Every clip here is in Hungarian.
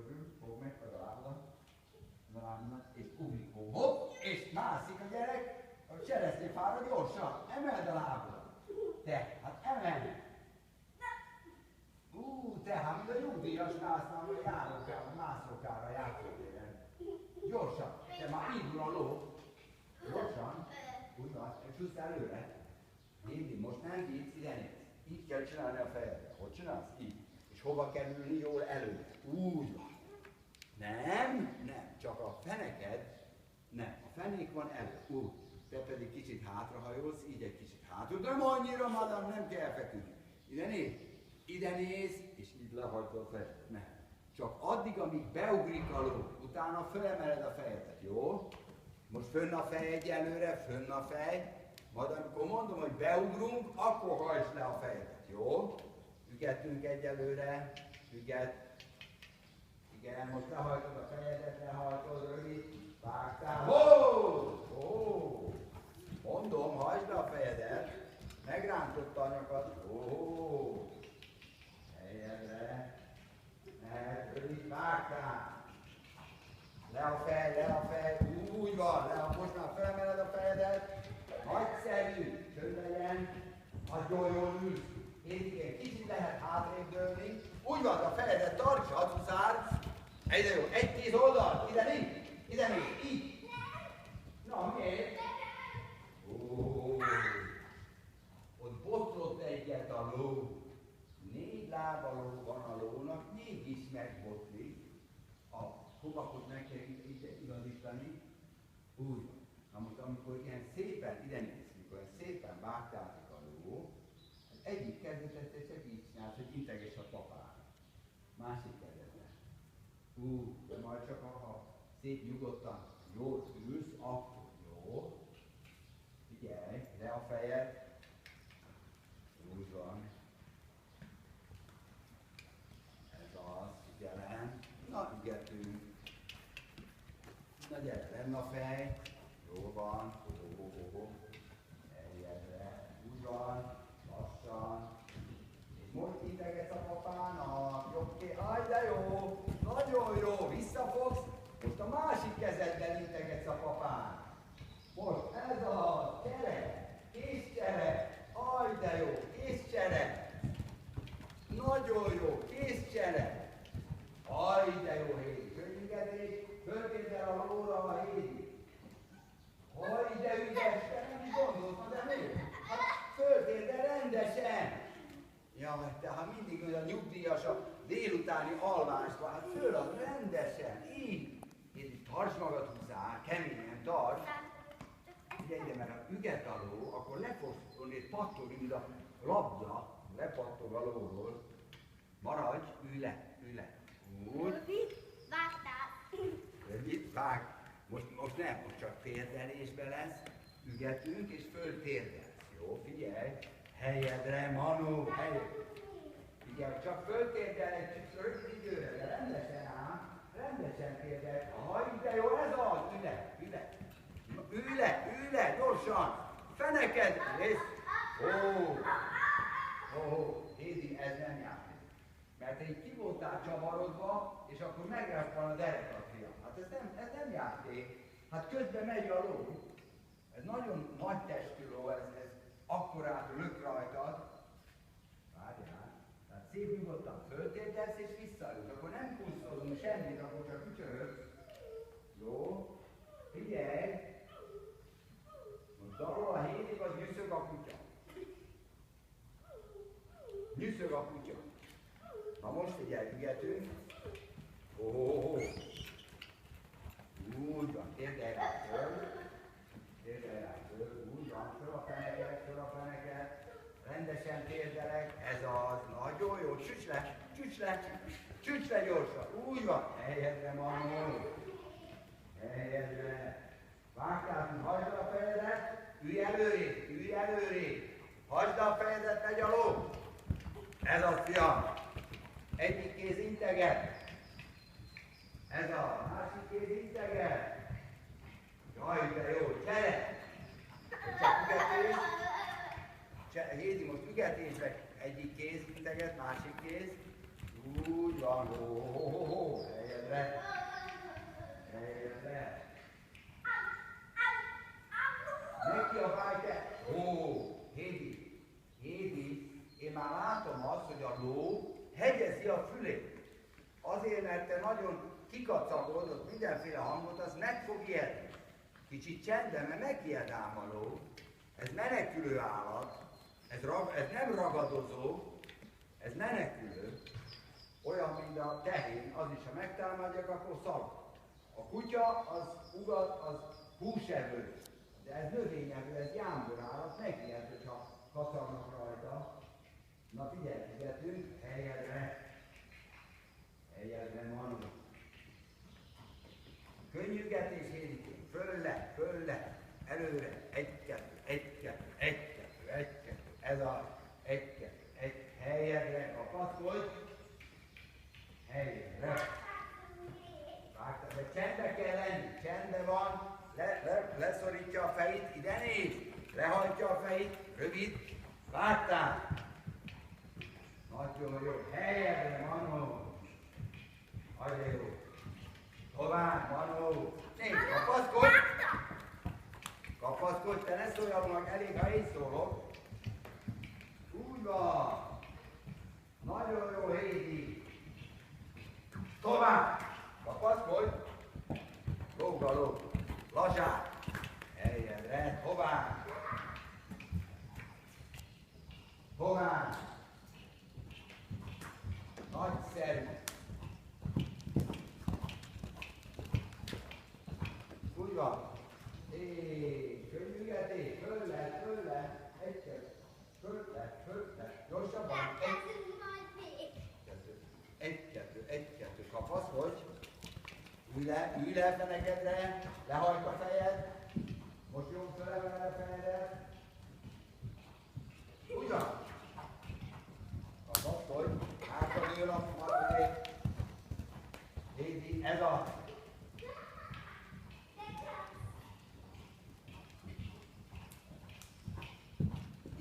körül, fog meg a lábadat, és ugrik, hopp, és mászik a gyerek, a cseresznyefára gyorsan, emeld a lábadat. Te, hát emeld! Te, hát mint a nyugdíjas násznál, vagy járókára, mászókára játszótéren. Gyorsan, te már indul a ló. Gyorsan, úgy van, és csúsz előre. Hédi, most nem vicc, ide néz. Így kell csinálni a fejedre. Hogy csinálsz? Így. És hova kell ülni jól előre? Úgy van. Nem, csak a feneked, nem. A fenék van elő. Úgy. Te pedig kicsit hátrahajolsz, így egy kicsit hátul. De annyira, madam, nem kell feküdni. Ide néz, és így lehajtod a fejed. Nem. Csak addig, amíg beugrik a ló, utána fölemeled a fejedet, jó? Most fönn a fej egyelőre, fönn a fej. Majd amikor mondom, hogy beugrunk, akkor hajtsd le a fejedet, jó? Ügetünk egyelőre, üget. Igen, most lehajtod a fejedet, lehajtod, rövid, vágtál. Hó! Mondom, hajtsd le a fejedet. Megrántott a nyakat. Hó! Helyedre. Rövid, vágtál. Le a fej, úgy van, most már felemeled a fejedet. Nagyszerű, csönd legyen, nagyon jól ülsz. Én kicsit lehet hátrébb dőlni. Úgy van, a fejedet tarts, hacuszár. Egyre jó, egy-tíz oldal, ide négy, így. Na, miért? Ott botlott egyet a ló. 4 lába ló van a lónak, mégis megbotlik. A kovakot meg kell igazítani. Úgy van. Na most amikor ilyen szépen, ide néz, mikor szépen vágtátok a ló, az egyik kezdetet csak így csinálsz, hogy integes a papára. Másik kezdetet. De majd csak ha szép nyugodtan jól ülsz, akkor jó. Figyelj, le a fejed. Úgy van. Ez az, figyelem. Na, ügetünk. Na gyere, lenn a fej. Jó van. Helyedre. Úgy van. Lassan. És most integetsz a papának. Jobbké. Aj, de jó. Nagyon jó. Visszafogsz. Most a másik kezeddel integetsz a papának. Most ez a csere. Kézcsere. Aj, de jó. Kézcsere. Nagyon jó. Kézcsere. Aj, de jó, Hédi. Könnyűkedés. Fölkérdel a lóra a Hédi. Aj, de ügyes, te nem is gondoltad, de miért? Hát fölkérdel rendesen. Jaj, te ha mindig olyan nyugdíjas a délutáni alvásban, hát fölad rendesen, így. Hédi, tartsd magad hozzá, keményen tartsd. Ide, mert ha üget a ló, akkor le fogsz onnét pattogni, mint a labda, lepattog a lóról. Maradj, ülj le. Úgy. Rövid, vágtál. Rövid, vág. Most nem, most csak térdelésbe lesz, ügetünk és föltérdelsz. Jó, figyelj. Helyedre, Manu, helyedre. Figyelj, csak föltérdel egy rövid időre, de rendesen ám. Rendesen térdel. Aj, de jó, ez az, ülj le, gyorsan. Feneked, nézd. Hédi, ez nem játék. Mert egy ki voltál csavarodva, és akkor megrázd a derekat, fiam. Hát ez nem játék. Hát közben megy a ló. Ez nagyon nagy testű ló, ez akkorát lök rajtad. Várjál. Tehát szép nyugodtan föltérdelsz és visszaülsz. Akkor nem kuszolunk semmit, akkor csak ücsörögsz. Jó? Figyelj! Most darol a Hédi, vagy nyüszög a kutya? Nyüszög a kutya. Na most figyelj, ügetünk. Úgy van, térdelj rá föl, úgy van, föl a feneket, rendesen térdelek, ez az, nagyon jó, csücs le gyorsan, úgy van, helyedre, Manu, helyedre, vágtál, hagyd a fejedet, ülj előrébb, hagyd a fejedet, megy a ló, ez az, fiam. Egyik kéz integet. Ez a másik kéz integet. Jaj, de jó, csere! Csak ügetés. Hédi, most ügetésre egyik kéz integet, másik kéz. Úgy van, helyedre. Helyedre. Helyedre. Ne kiabálj te! Ó, Hédi, Hédi, én már látom azt, hogy a ló hegyezi a fülét. Azért, mert te nagyon kikacagod, ott mindenféle hangot, az meg fog ijedni. Kicsit csendben, mert megijed ám a ló. Ez menekülő állat, ez nem ragadozó, ez menekülő. Olyan, mint a tehén, az is, ha megtámadják, akkor szag. A kutya, az ugat, az húsevő. De ez növényevő, ez jámbor állat, megijed, hogyha kacagnak rajta. Na figyeljegetünk, helyedre. Helyedre, Manu. Könnyűgetés, Hédikén. Fölle, előre. Egy, kettő. Ez a egy, kettő. Helyedre, kapaszkodj. Helyedre. Vágtad, de csendbe kell lenni. Csendbe van. Leszorítja a fejét, ide néz. Lehajtja a fejét. Rövid. Láttál? Nagyon jó. Helyedre, Manu. Nagyon jó. Tovább, Manu. Nézd, kapaszkodj. Kapaszkodj, te ne szóljam meg, elég, ha én szólok. Úgy van. Nagyon jó, Hédi. Tovább. Kapaszkodj. Lóg. Lazsák. Helyedre. Tovább. Nagyszerű. Úgy van. Könnyűgetés. Fölle. Fölle. Gyorsabban. Egy, kettő. Kapaszkodj. Ülj le fenekedre. Lehajt a fejed. Most jó fölemeled a fenedet. Úgy van. Kapaszkodj. Hátradől a maradék. Hédi, ez a...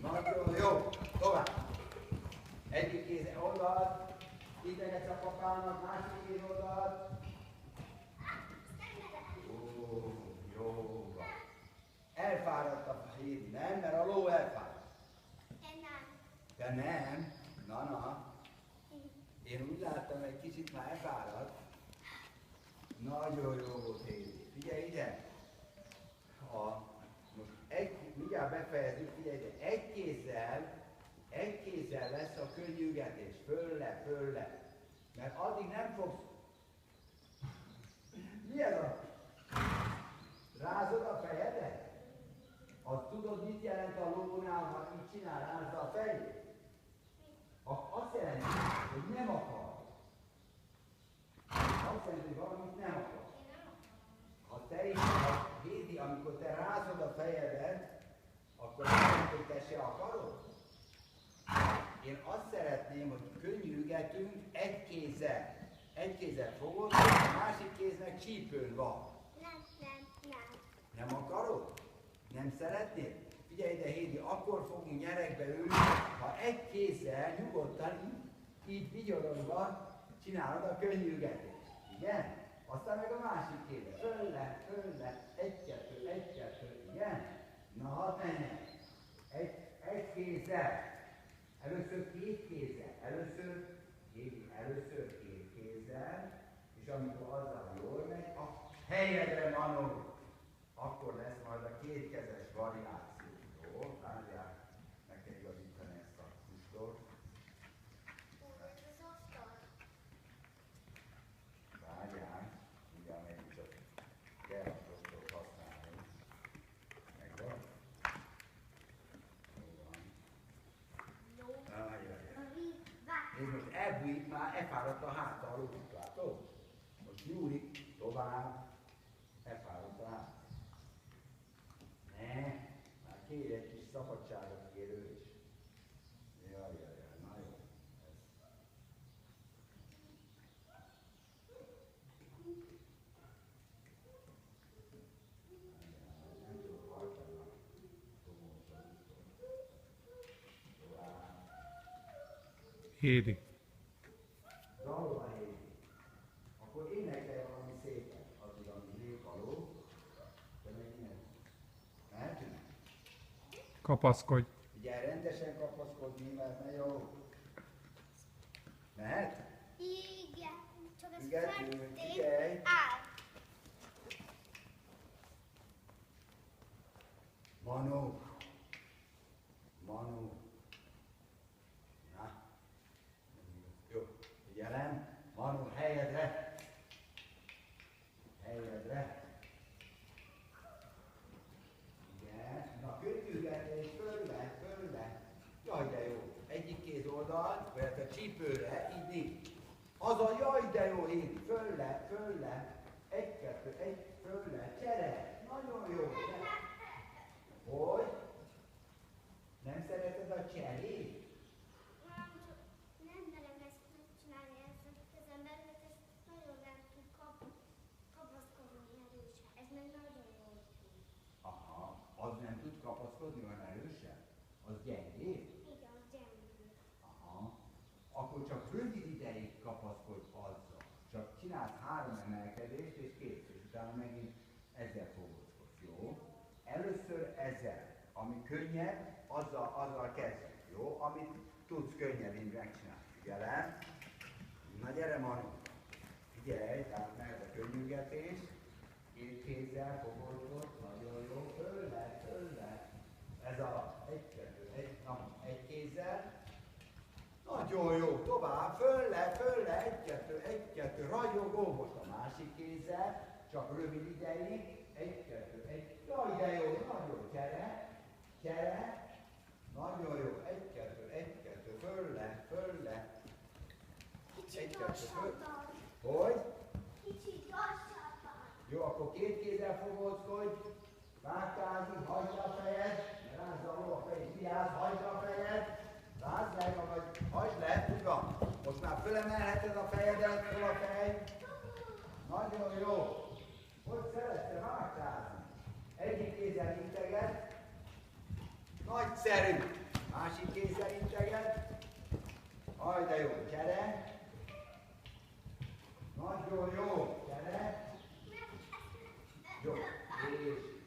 Nagyon jó. Tovább. Egyik kéz oldalt. Integetsz a papának, másik kéz oldalt. Jó van. Elfáradt a Hédi, nem? Mert a ló elfáradt. Te nem? Na. Én úgy láttam, egy kicsit már elfáradt. Nagyon jó volt, Hédi. Figyelj ide. Most mindjárt befejezzük, figyelj ide. Egy kézzel lesz a könnyűgetés. Fölle. Mert addig nem fogsz... Mi ez a... Rázod a fejedet? Azt tudod, mit jelent a lónál, ha így csinál, rázza a fejét? Azt jelenti, hogy nem akar. Azt jelenti, hogy valamit nem akar. Ha te is, Hédi, amikor te rázod a fejedet, akkor nem, hogy te se akarod? Én azt szeretném, hogy könnyűgetünk egy kézzel fogod, a másik kéznek csípőn van. Nem akarod? Nem szeretnéd? Figyelj ide, Hédi, akkor fogunk nyerekbe ülni, ha egy kézzel nyugodtan, így vigyorogva csinálod a könnyűgetést. Igen? Aztán meg a másik kézzel. Fölle, egy, kettő, igen? Na, hadd menjen. Egy kézzel. Először két kézzel. Először két kézzel, és amikor azzal jól megy, a helyedre, Manu, akkor lesz majd a kétkezes variáció. Jó? Várjál, meg kell igazítani ezt a kustot. Várjál, ugyan még csak kell a kustot használni. Megvan? Jó van. És most elbújik már, elfáradt a háta a lót, látod? Most nyúlik tovább, elfáradt a háta. Ne, már kér egy kis szabadságot kér ő is. Jaj, na jó. Nem tudok hajtani a Hédi. Dalva Hédi. Akkor énekelj Kapaszkodj. Ugye rendesen kapaszkodni, mert ne jó. Mehet? Igen. Csak ez Igen, fekvén figyelj. áll. Manu. Manu. Na. Jó, figyelem. Manu, helyedre. Helyedre. Igen. Na, könnyűgetés, fölle, fölle. Jaj, de jó. Egyik kéz oldal, vagy a csípőre, így nincs. Az a jaj, de jó híd. Fölle, fölle. Egy, kettő, egy, fölle, csere. Nagyon jó. Hogy? Nem szereted a cserét? Nem merem ezt csinálni ezt a kezemben, mert ez nagyon nem tud kapaszkodni erősen. Ez meg nagyon jó. Aha, az nem tud kapaszkodni olyan erősen? Az gyengébb? Igen, az gyengül. Aha. Akkor csak rövid ideig kapaszkodj azzal. Csak csinálsz 3 emelkedést és kész, és utána megint ezzel foglalkozz, jó? Először ezzel. Ami könnyebb, azzal kezdjük, jó? Amit tudsz könnyebben megcsinálni. Figyelem. Na gyere, Manu. Figyelj, tehát mehet a könnyűgetés. Két kézzel fogolkodsz, nagyon jó. Fölle, fölle. Ez alatt. Egy, kettő, egy kézzel. Nagyon jó, tovább, fölle, fölle, egy, kettő, ragyogó, most a másik kézzel, csak rövid ideig, egy, jaj, de jó, nagyon, csere, nagyon jó, egy, kettő, fölle, fölle, Kicsit gyorsabban. hogy? Kicsit gyorsabban. Jó, akkor két kézzel fogolckodj, vágtázni, hagyd a fejed, rázd a ló a fejed, vigyázz, hagyd a fejed, rázd meg magad, hagyd le, uram, most már fölemelheted a fejedet, föl a fej, nagyon jó. Hogy szeretsz vágtázni? Egyik kézzel integet, nagyszerű, másik kézzel integet, haj de jó, csere, nagyon jó, csere, jó, és